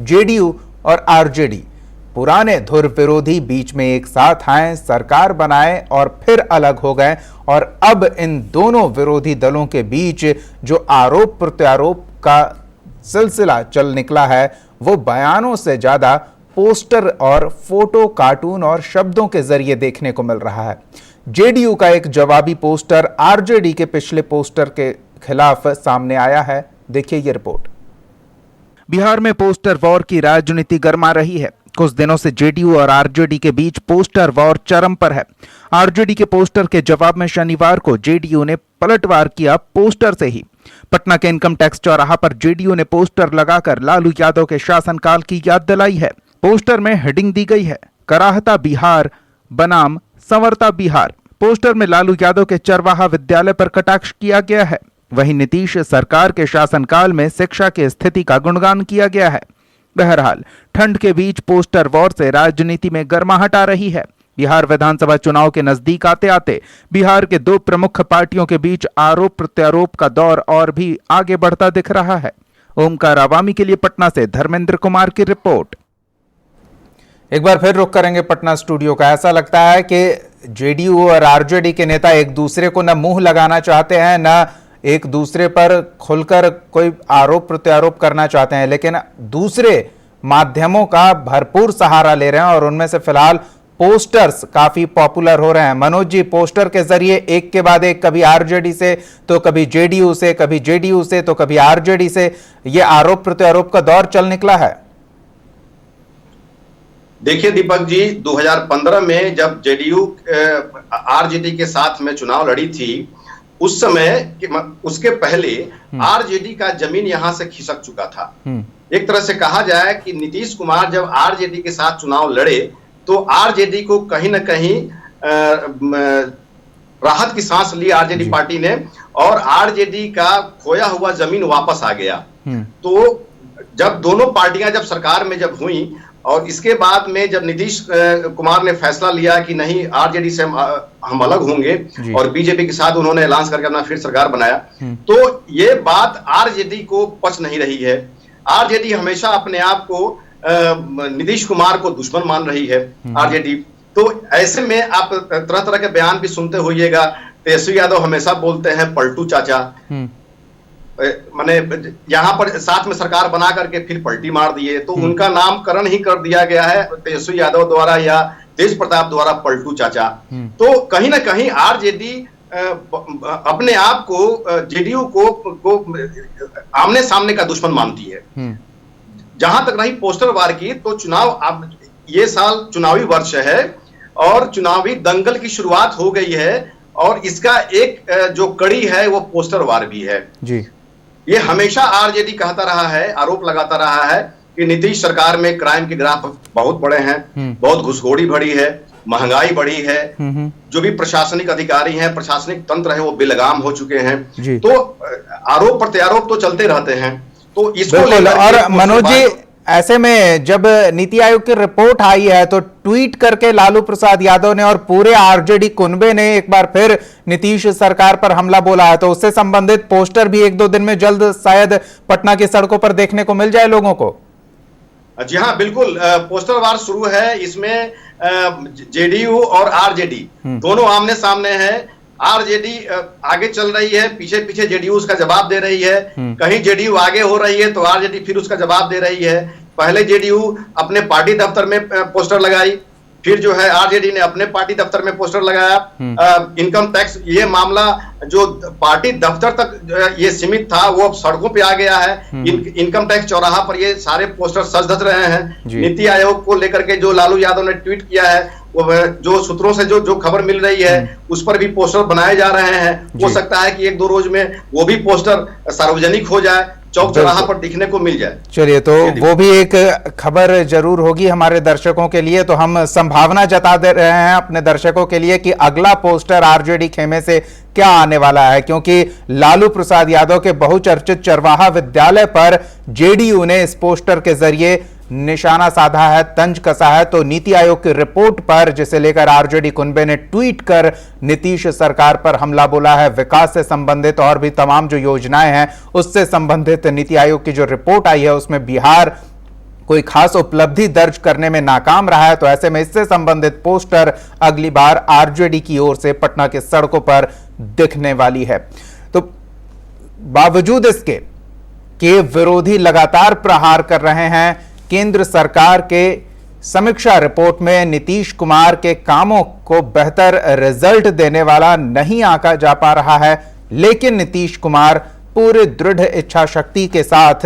JDU और RJD पुराने धुर विरोधी बीच में एक साथ आए, सरकार बनाए और फिर अलग हो गए। और अब इन दोनों विरोधी दलों के बीच जो आरोप प्रत्यारोप का सिलसिला चल निकला है वो बयानों से ज्यादा पोस्टर और फोटो, कार्टून और शब्दों के जरिए देखने को मिल रहा है। जेडीयू का एक जवाबी पोस्टर आरजेडी के पिछले पोस्टर के खिलाफ सामने आया है। देखिए ये रिपोर्ट। बिहार में पोस्टर वॉर की राजनीति गर्मा रही है। कुछ दिनों से जेडीयू और आरजेडी के बीच पोस्टर वॉर चरम पर है। आरजेडी के पोस्टर के जवाब में शनिवार को जेडीयू ने पलटवार किया पोस्टर से ही। पटना के इनकम टैक्स चौराहा पर जेडीयू ने पोस्टर लगाकर लालू यादव के शासनकाल की याद दिलाई है। पोस्टर में हेडिंग दी गई है, कराहता बिहार बनाम संवरता बिहार। पोस्टर में लालू यादव के चरवाहा विद्यालय पर कटाक्ष किया गया है। वहीं नीतीश सरकार के शासनकाल में शिक्षा की स्थिति का गुणगान किया गया है। बहरहाल ठंड के बीच पोस्टर वॉर से राजनीति में गर्माहट आ रही है। बिहार विधानसभा चुनाव के नजदीक आते आते बिहार के दो प्रमुख पार्टियों के बीच आरोप प्रत्यारोप का दौर और भी आगे बढ़ता दिख रहा है। ओमकार आवामी के लिए पटना से धर्मेंद्र कुमार की रिपोर्ट। एक बार फिर रुख करेंगे पटना स्टूडियो का। ऐसा लगता है कि जेडीयू और आरजेडी के नेता एक दूसरे को न मुंह लगाना चाहते हैं, न एक दूसरे पर खुलकर कोई आरोप प्रत्यारोप करना चाहते हैं, लेकिन दूसरे माध्यमों का भरपूर सहारा ले रहे हैं और उनमें से फिलहाल पोस्टर्स काफी पॉपुलर हो रहे हैं। मनोज जी, पोस्टर के जरिए एक के बाद एक, कभी आरजेडी से तो कभी जेडीयू से, कभी जेडीयू से तो कभी आरजेडी से, ये आरोप प्रत्यारोप का दौर चल निकला है। देखिए दीपक जी, 2015 में जब जेडीयू आरजेडी के साथ में चुनाव लड़ी थी, उस समय उसके पहले आरजेडी का जमीन यहां से खिसक चुका था। एक तरह से कहा जाए कि नीतीश कुमार जब आरजेडी के साथ चुनाव लड़े तो आरजेडी को कहीं ना कहीं राहत की सांस ली आरजेडी पार्टी ने, और आरजेडी का खोया हुआ जमीन वापस आ गया। तो जब दोनों पार्टियां जब सरकार में जब हुई और इसके बाद में जब नीतीश कुमार ने फैसला लिया कि नहीं, आरजेडी से हम अलग होंगे और बीजेपी के साथ उन्होंने ऐलान करके अपना फिर सरकार बनाया, तो ये बात आरजेडी को पच नहीं रही है। आरजेडी हमेशा अपने आप को नीतीश कुमार को दुश्मन मान रही है आरजेडी। तो ऐसे में आप तरह तरह के बयान भी सुनते होइएगा। तेजस्वी यादव हमेशा बोलते हैं पलटू चाचा, माने यहाँ पर साथ में सरकार बना करके फिर पलटी मार दिए, तो उनका नामकरण ही कर दिया गया है तेजस्वी यादव द्वारा या तेज प्रताप द्वारा पलटू चाचा। तो कहीं ना कहीं आरजेडी अपने आप को जेडीयू को आमने सामने का दुश्मन मानती है। जहां तक रही पोस्टर वार की, तो चुनाव अब ये साल चुनावी वर्ष है और चुनावी दंगल की शुरुआत हो गई है, और इसका एक जो कड़ी है वो पोस्टर वार भी है जी। ये हमेशा आरजेडी कहता रहा है, आरोप लगाता रहा है कि नीतीश सरकार में क्राइम के ग्राफ बहुत बड़े हैं, बहुत घुसखोरी बढ़ी है, महंगाई बढ़ी है, जो भी प्रशासनिक अधिकारी हैं, प्रशासनिक तंत्र है, वो बेलगाम हो चुके हैं। तो आरोप प्रत्यारोप तो चलते रहते हैं। तो इसको लेकर और मनोज जी, ऐसे में जब नीति आयोग की रिपोर्ट आई है तो ट्वीट करके लालू प्रसाद यादव ने और पूरे आरजेडी कुनबे ने एक बार फिर नीतीश सरकार पर हमला बोला है, तो उससे संबंधित पोस्टर भी एक दो दिन में जल्द शायद पटना की सड़कों पर देखने को मिल जाए लोगों को। जी हाँ, बिल्कुल, पोस्टर वार शुरू है। इसमें जेडीयू और आरजेडी दोनों आमने सामने है। आरजेडी आगे चल रही है, पीछे पीछे जेडीयू उसका जवाब दे रही है। कहीं जेडीयू आगे हो रही है तो आरजेडी फिर उसका जवाब दे रही है। पहले जेडीयू अपने पार्टी दफ्तर में पोस्टर लगाई, फिर जो है आरजेडी ने अपने पार्टी दफ्तर में पोस्टर लगाया। इनकम टैक्स ये मामला जो पार्टी दफ्तर तक ये सीमित था वो अब सड़कों पे आ गया है। इनकम टैक्स चौराहा पर ये सारे पोस्टर सज धज रहे हैं। नीति आयोग को लेकर के जो लालू यादव ने ट्वीट किया है, वो जो सूत्रों से जो खबर मिल रही है उस पर भी पोस्टर बनाए जा रहे हैं। हो सकता है कि एक दो रोज में वो भी पोस्टर सार्वजनिक हो जाए, चौक चौराहा पर दिखने को मिल जाए। चलिए, तो वो भी एक खबर जरूर होगी हमारे दर्शकों के लिए। तो हम संभावना जता दे रहे हैं अपने दर्शकों के लिए कि अगला पोस्टर आरजेडी खेमे से क्या आने वाला है, क्योंकि लालू प्रसाद यादव के बहुचर्चित चरवाहा विद्यालय पर जेडीयू ने इस पोस्टर के जरिए निशाना साधा है, तंज कसा है। तो नीति आयोग की रिपोर्ट पर, जिसे लेकर आरजेडी कुनबे ने ट्वीट कर नीतीश सरकार पर हमला बोला है, विकास से संबंधित और भी तमाम जो योजनाएं हैं उससे संबंधित नीति आयोग की जो रिपोर्ट आई है उसमें बिहार कोई खास उपलब्धि दर्ज करने में नाकाम रहा है, तो ऐसे में इससे संबंधित पोस्टर अगली बार आरजेडी की ओर से पटना के सड़कों पर दिखने वाली है। तो बावजूद इसके कि विरोधी लगातार प्रहार कर रहे हैं, केंद्र सरकार के समीक्षा रिपोर्ट में नीतीश कुमार के कामों को बेहतर रिजल्ट देने वाला नहीं आंका जा पा रहा है, लेकिन नीतीश कुमार पूरे दृढ़ इच्छा शक्ति के साथ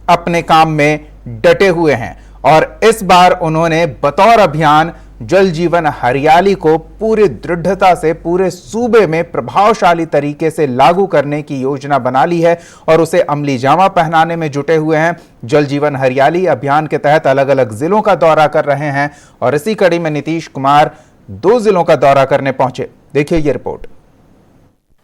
अपने काम में डटे हुए हैं और इस बार उन्होंने बतौर अभियान जल जीवन हरियाली को पूरी दृढ़ता से पूरे सूबे में प्रभावशाली तरीके से लागू करने की योजना बना ली है और उसे अमली जामा पहनाने में जुटे हुए हैं। जल जीवन हरियाली अभियान के तहत अलग अलग जिलों का दौरा कर रहे हैं और इसी कड़ी में नीतीश कुमार 2 जिलों का दौरा करने पहुंचे। देखिए ये रिपोर्ट।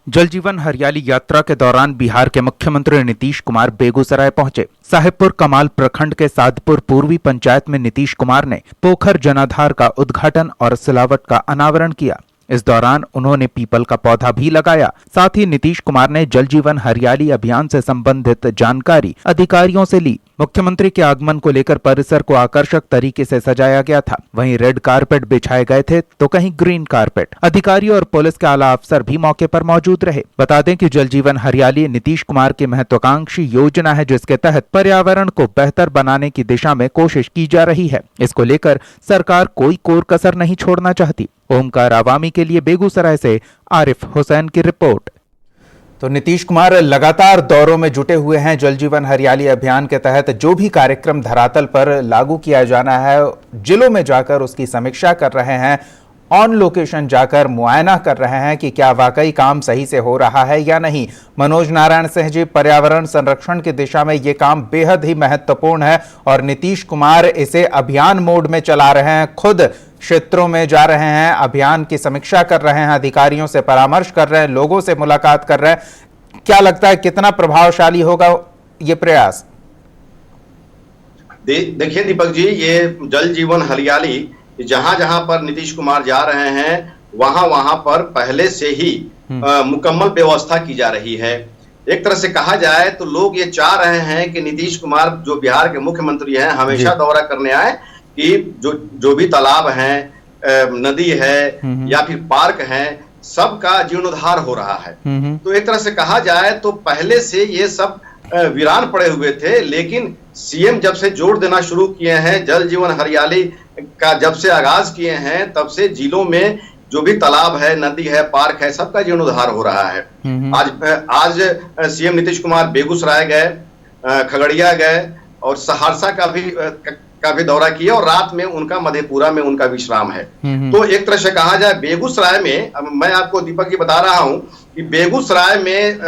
जल जीवन हरियाली यात्रा के दौरान बिहार के मुख्यमंत्री नीतीश कुमार बेगूसराय पहुंचे। साहेबपुर कमाल प्रखंड के सादपुर पूर्वी पंचायत में नीतीश कुमार ने पोखर जनाधार का उद्घाटन और सिलावट का अनावरण किया। इस दौरान उन्होंने पीपल का पौधा भी लगाया। साथ ही नीतीश कुमार ने जल जीवन हरियाली अभियान से संबंधित जानकारी अधिकारियों से ली। मुख्यमंत्री के आगमन को लेकर परिसर को आकर्षक तरीके से सजाया गया था। वहीं रेड कारपेट बिछाए गए थे तो कहीं ग्रीन कारपेट। अधिकारी और पुलिस के आला अफसर भी मौके पर मौजूद रहे। बता दें कि जल जीवन हरियाली नीतीश कुमार की महत्वाकांक्षी योजना है, जिसके तहत पर्यावरण को बेहतर बनाने की दिशा में कोशिश की जा रही है। इसको लेकर सरकार कोई कोर कसर नहीं छोड़ना चाहती। ओमकार आवामी के लिए बेगूसराय से आरिफ हुसैन की रिपोर्ट। तो नीतीश कुमार लगातार दौरों में जुटे हुए हैं। जल जीवन हरियाली अभियान के तहत जो भी कार्यक्रम धरातल पर लागू किया जाना है, जिलों में जाकर उसकी समीक्षा कर रहे हैं, ऑन लोकेशन जाकर मुआयना कर रहे हैं कि क्या वाकई काम सही से हो रहा है या नहीं। मनोज नारायण सिंह जी, पर्यावरण संरक्षण की दिशा में ये काम बेहद ही महत्वपूर्ण है और नीतीश कुमार इसे अभियान मोड में चला रहे हैं। खुद क्षेत्रों में जा रहे हैं, अभियान की समीक्षा कर रहे हैं, अधिकारियों से परामर्श कर रहे हैं, लोगों से मुलाकात कर रहे हैं। क्या लगता है कितना प्रभावशाली होगा ये प्रयास? देखिए दीपक जी, ये जल जीवन हरियाली जहां जहां पर नीतीश कुमार जा रहे हैं वहां वहां पर पहले से ही मुकम्मल व्यवस्था की जा रही है। एक तरह से कहा जाए तो लोग ये चाह रहे हैं कि नीतीश कुमार जो बिहार के मुख्यमंत्री हैं हमेशा दौरा करने आए, कि जो भी तालाब हैं, नदी है या फिर पार्क हैं, सबका जीर्णोद्धार हो रहा है। तो एक तरह से कहा जाए तो पहले से ये सब वीरान पड़े हुए थे, लेकिन सीएम जब से जोर देना शुरू किए हैं, जल जीवन हरियाली का जब से आगाज किए हैं, तब से जिलों में जो भी तालाब है, नदी है, पार्क है, सबका जीर्णोद्धार हो रहा है। आज सीएम नीतीश कुमार बेगूसराय गए, खगड़िया गए और सहरसा का भी दौरा किया और रात में उनका मधेपुरा में उनका विश्राम है। तो एक तरह से कहा जाए बेगूसराय में, मैं आपको दीपक जी बता रहा हूं कि बेगूसराय में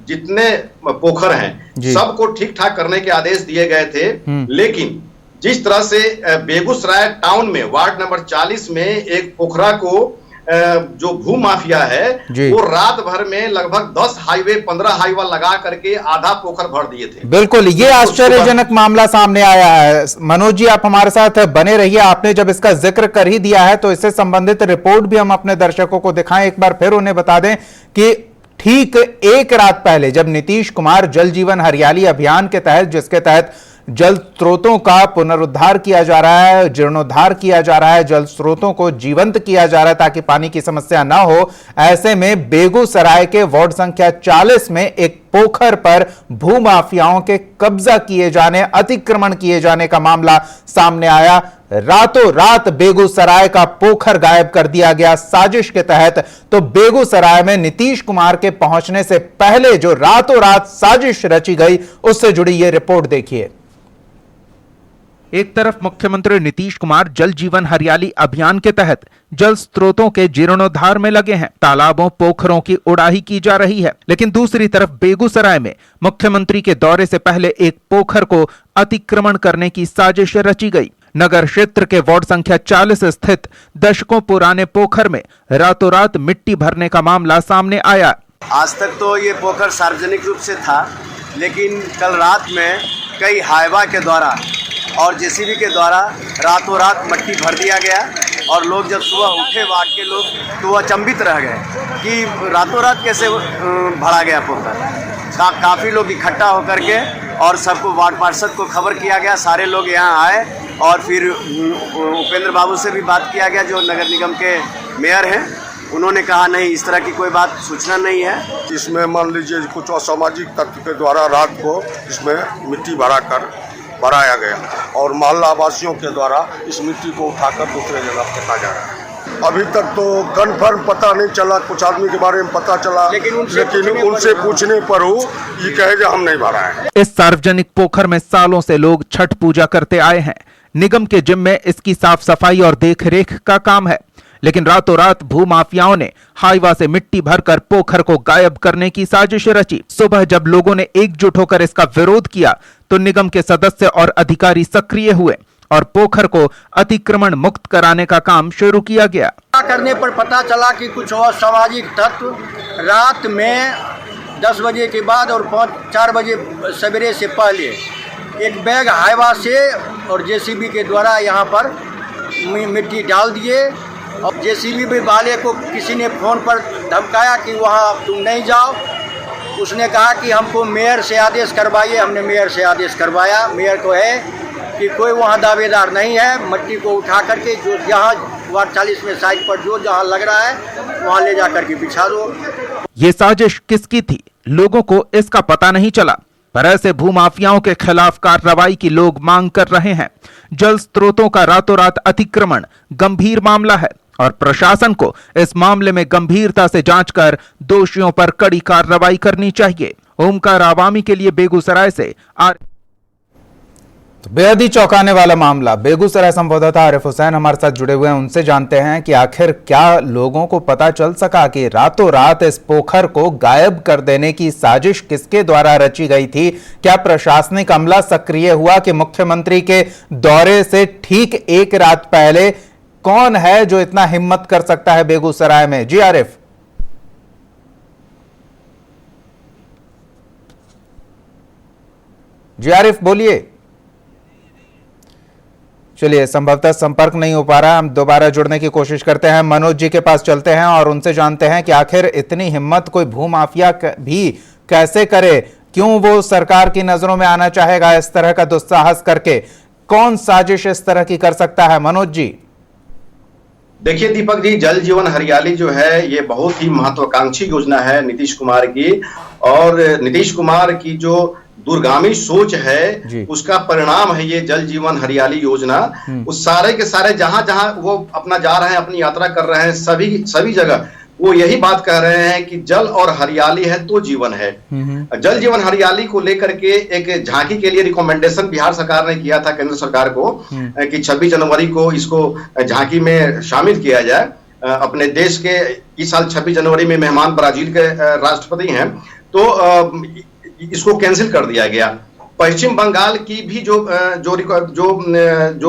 जितने पोखर हैं सबको ठीक ठाक करने के आदेश दिए गए थे, लेकिन जिस तरह से बेगूसराय टाउन में वार्ड नंबर 40 में एक पोखरा को जो भू माफिया है वो रात भर में लगभग 10 हाईवे 15 हाईवा लगा करके आधा पोखर भर दिए थे। बिल्कुल, ये आश्चर्यजनक मामला सामने आया है। मनोज जी, आप हमारे साथ बने रहिए। आपने जब इसका जिक्र कर ही दिया है तो इससे संबंधित रिपोर्ट भी हम अपने दर्शकों को दिखाएं। एक बार फिर उन्हें बता दें कि ठीक एक रात पहले जब नीतीश कुमार जल जीवन हरियाली अभियान के तहत, जिसके तहत जल स्रोतों का पुनरुद्धार किया जा रहा है, जीर्णोद्धार किया जा रहा है, जल स्रोतों को जीवंत किया जा रहा है ताकि पानी की समस्या ना हो, ऐसे में बेगूसराय के वार्ड संख्या 40 में एक पोखर पर भूमाफियाओं के कब्जा किए जाने, अतिक्रमण किए जाने का मामला सामने आया। रातों रात बेगूसराय का पोखर गायब कर दिया गया साजिश के तहत। तो बेगूसराय में नीतीश कुमार के पहुंचने से पहले जो रातों रात साजिश रची गई, उससे जुड़ी यह रिपोर्ट देखिए। एक तरफ मुख्यमंत्री नीतीश कुमार जल जीवन हरियाली अभियान के तहत जल स्रोतों के जीर्णोद्धार में लगे हैं, तालाबों पोखरों की उड़ाही की जा रही है, लेकिन दूसरी तरफ बेगूसराय में मुख्यमंत्री के दौरे से पहले एक पोखर को अतिक्रमण करने की साजिश रची गई। नगर क्षेत्र के वार्ड संख्या 40 स्थित दशकों पुराने पोखर में रातों रात मिट्टी भरने का मामला सामने आया। आज तक तो ये पोखर सार्वजनिक रूप से था, लेकिन कल रात में कई हाईवा के द्वारा और जेसीबी के द्वारा रातों रात मिट्टी भर दिया गया और लोग जब सुबह उठे वार्ड के लोग तो वो अचंभित रह गए कि रातों रात कैसे भरा गया पोखर। काफ़ी लोग इकट्ठा होकर के और सबको वार्ड पार्षद को खबर किया गया, सारे लोग यहाँ आए और फिर उपेंद्र बाबू से भी बात किया गया जो नगर निगम के मेयर हैं। उन्होंने कहा नहीं, इस तरह की कोई बात सूचना नहीं है। इसमें मान लीजिए कुछ असामाजिक तत्व के द्वारा रात को इसमें मिट्टी भराया गया और मोहल्ला वासियों के द्वारा इस मिट्टी को उठाकर दूसरे जगह फेंका जा रहा है। अभी तक तो कंफर्म पता नहीं चला, कुछ आदमी के बारे में पता चला, लेकिन उनसे पूछने पर वो ये कहे कि हम नहीं भरा है। इस सार्वजनिक पोखर में सालों से लोग छठ पूजा करते आए हैं। निगम के जिम्मे इसकी साफ सफाई और देखरेख का काम है, लेकिन रातों रात भूमाफियाओं ने हाईवा से मिट्टी भरकर पोखर को गायब करने की साजिश रची। सुबह जब लोगों ने एकजुट होकर इसका विरोध किया तो निगम के सदस्य और अधिकारी सक्रिय हुए और पोखर को अतिक्रमण मुक्त कराने का काम शुरू किया गया। करने पर पता चला कि कुछ असामाजिक तत्व रात में 10 बजे के बाद और 4 बजे सवेरे से पहले एक बैग हाईवा से और जेसीबी के द्वारा यहाँ पर मिट्टी डाल दिए। और जेसीबी वाले को किसी ने फ़ोन पर धमकाया कि वहाँ तुम नहीं जाओ। उसने कहा कि हमको मेयर से आदेश करवाइए। हमने मेयर से आदेश करवाया। मेयर को है कि कोई वहाँ दावेदार नहीं है, मिट्टी को उठा करके जो जहाँ वार्ड 40 में साइड पर जो जहाँ लग रहा है वहाँ ले जा करके बिछा दो। ये साजिश किसकी थी, लोगों को इसका पता नहीं चला, पर ऐसे भूमाफियाओं के खिलाफ कार्रवाई की लोग मांग कर रहे हैं। जल स्रोतों का रातों रात अतिक्रमण गंभीर मामला है और प्रशासन को इस मामले में गंभीरता से जांच कर दोषियों पर कड़ी कार्रवाई करनी चाहिए। ओमकार आवामी के लिए बेगूसराय से तो बेहद ही चौंकाने वाला मामला। बेगूसराय संवाददाता आरिफ हुसैन हमारे साथ जुड़े हुए हैं, उनसे जानते हैं कि आखिर क्या लोगों को पता चल सका कि रातों रात इस पोखर को गायब कर देने की साजिश किसके द्वारा रची गई थी। क्या प्रशासनिक अमला सक्रिय हुआ कि मुख्यमंत्री के दौरे से ठीक एक रात पहले कौन है जो इतना हिम्मत कर सकता है बेगूसराय में? जी आरिफ। जी आरिफ बोलिए। चलिए, संभवतः संपर्क नहीं हो पा रहा, हम दोबारा जुड़ने की कोशिश करते हैं। मनोज जी के पास चलते हैं और उनसे जानते हैं कि आखिर इतनी हिम्मत कोई भूमाफिया भी कैसे करे, क्यों वो सरकार की नजरों में आना चाहेगा इस तरह का दुस्साहस करके? कौन साजिश इस तरह की कर सकता है मनोज जी? देखिए दीपक जी, जल जीवन हरियाली जो है ये बहुत ही महत्वाकांक्षी योजना है नीतीश कुमार की, और नीतीश कुमार की जो दूरगामी सोच है उसका परिणाम है ये जल जीवन हरियाली योजना। उस सारे के सारे जहां जहां वो अपना जा रहे हैं, अपनी यात्रा कर रहे हैं, सभी जगह वो यही बात कह रहे हैं कि जल और हरियाली है तो जीवन है। जल जीवन हरियाली को लेकर के एक झांकी के लिए रिकमेंडेशन बिहार सरकार ने किया था केंद्र सरकार को कि 26 जनवरी को इसको झांकी में शामिल किया जाए। अपने देश के इस साल 26 जनवरी में मेहमान ब्राजील के राष्ट्रपति हैं, तो इसको कैंसिल कर दिया गया। पश्चिम बंगाल की भी जो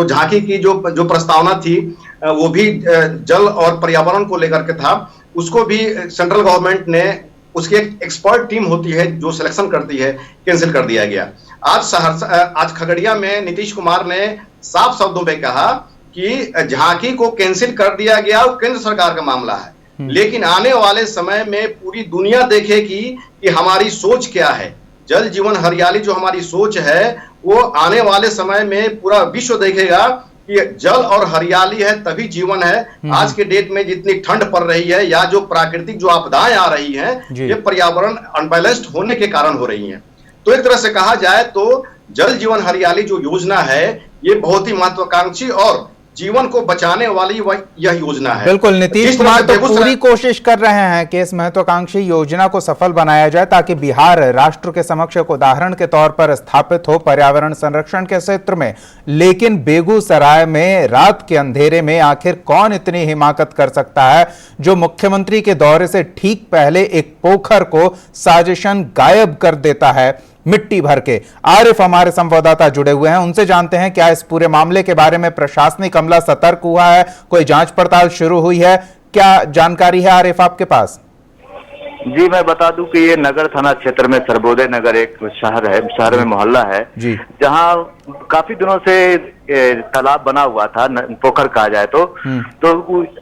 झांकी की जो प्रस्तावना थी वो भी जल और पर्यावरण को लेकर के था, उसको भी सेंट्रल गवर्नमेंट ने, उसकी एक एक्सपर्ट टीम होती है जो सिलेक्शन करती है, कैंसिल कर दिया गया। आज खगड़िया में नीतीश कुमार ने साफ शब्दों में कहा कि झांकी को कैंसिल कर दिया गया, वो केंद्र सरकार का मामला है, लेकिन आने वाले समय में पूरी दुनिया देखेगी कि हमारी सोच क्या है। जल जीवन हरियाली जो हमारी सोच है वो आने वाले समय में पूरा विश्व देखेगा कि जल और हरियाली है तभी जीवन है। आज के डेट में जितनी ठंड पड़ रही है या जो प्राकृतिक जो आपदाएं आ रही हैं, ये पर्यावरण अनबैलेंस्ड होने के कारण हो रही हैं। तो एक तरह से कहा जाए तो जल जीवन हरियाली जो योजना है ये बहुत ही महत्वाकांक्षी और जीवन को बचाने वाली यह योजना है। बिल्कुल, नीतीश कुमार तो पूरी कोशिश कर रहे हैं कि इस महत्वाकांक्षी योजना को सफल बनाया जाए ताकि बिहार राष्ट्र के समक्ष एक उदाहरण के तौर पर स्थापित हो पर्यावरण संरक्षण के क्षेत्र में। लेकिन बेगूसराय में रात के अंधेरे में आखिर कौन इतनी हिमाकत कर सकता है जो मुख्यमंत्री के दौरे से ठीक पहले एक पोखर को साजिशन गायब कर देता है मिट्टी भर के? आरिफ हमारे संवाददाता जुड़े हुए हैं, उनसे जानते हैं क्या इस पूरे मामले के बारे में प्रशासनिक अमला सतर्क हुआ है, कोई जांच पड़ताल शुरू हुई है, क्या जानकारी है आरिफ आपके पास? जी, मैं बता दूं कि ये नगर थाना क्षेत्र में सर्वोदय नगर एक शहर है, शहर में मोहल्ला है, जहां काफी दिनों से तालाब बना हुआ था, पोखर कहा जाए तो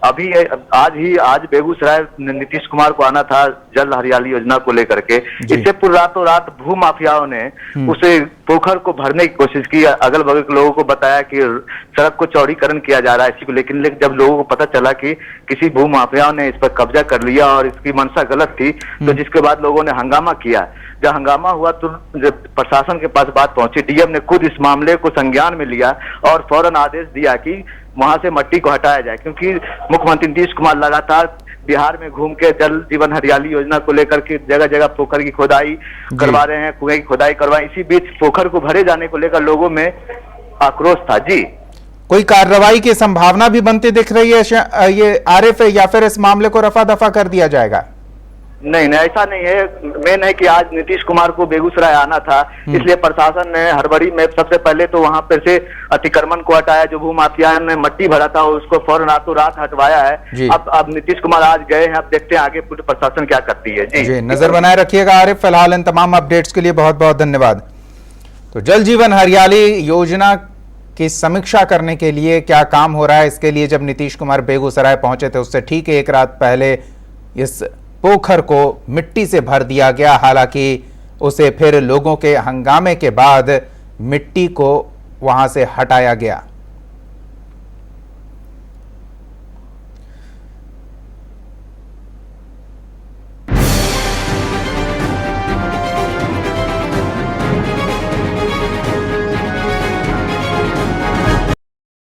अभी आज बेगूसराय नीतीश कुमार को आना था जल हरियाली योजना को लेकर के। इससे पूरी रातों रात भू माफियाओं ने उसे पोखर को भरने की कोशिश की। अगल बगल के लोगों को बताया कि सड़क को चौड़ीकरण किया जा रहा है इसी को, लेकिन जब लोगों को पता चला कि किसी भू माफियाओं ने इस पर कब्जा कर लिया और इसकी मंशा गलत थी, तो जिसके बाद लोगों ने हंगामा किया। जब हंगामा हुआ तो जब प्रशासन के पास बात पहुंची, डीएम ने खुद इस मामले को संज्ञान में लिया और फौरन आदेश दिया कि वहां से मट्टी को हटाया जाए, क्योंकि मुख्यमंत्री नीतीश कुमार लगातार बिहार में घूम के जल जीवन हरियाली योजना को लेकर के जगह जगह पोखर की खोदाई करवा रहे हैं, कुएं की खोदाई करवाएं। इसी बीच पोखर को भरे जाने को लेकर लोगों में आक्रोश था। जी, कोई कार्रवाई की संभावना भी बनती दिख रही है ये आरिफ, या फिर इस मामले को रफा दफा कर दिया जाएगा? नहीं, ऐसा नहीं है। मेन है कि आज नीतीश कुमार को बेगूसराय आना था, इसलिए प्रशासन ने हड़बड़ी में सबसे पहले तो वहां पर से अतिक्रमण को हटाया। जो भू माफिया ने मट्टी भरा था उसको फौरन रातों रात हटवाया है। अब नीतीश कुमार आज गए हैं, अब देखते हैं आगे पूरी प्रशासन क्या करती है। जी, नजर बनाए रखिएगा आरिफ। फिलहाल इन तमाम अपडेट्स के लिए बहुत बहुत धन्यवाद। तो जल जीवन हरियाली योजना की समीक्षा करने के लिए क्या काम हो रहा है, इसके लिए जब नीतीश कुमार बेगूसराय पहुंचे थे उससे ठीक एक रात पहले इस पोखर को मिट्टी से भर दिया गया। हालांकि उसे फिर लोगों के हंगामे के बाद मिट्टी को वहां से हटाया गया।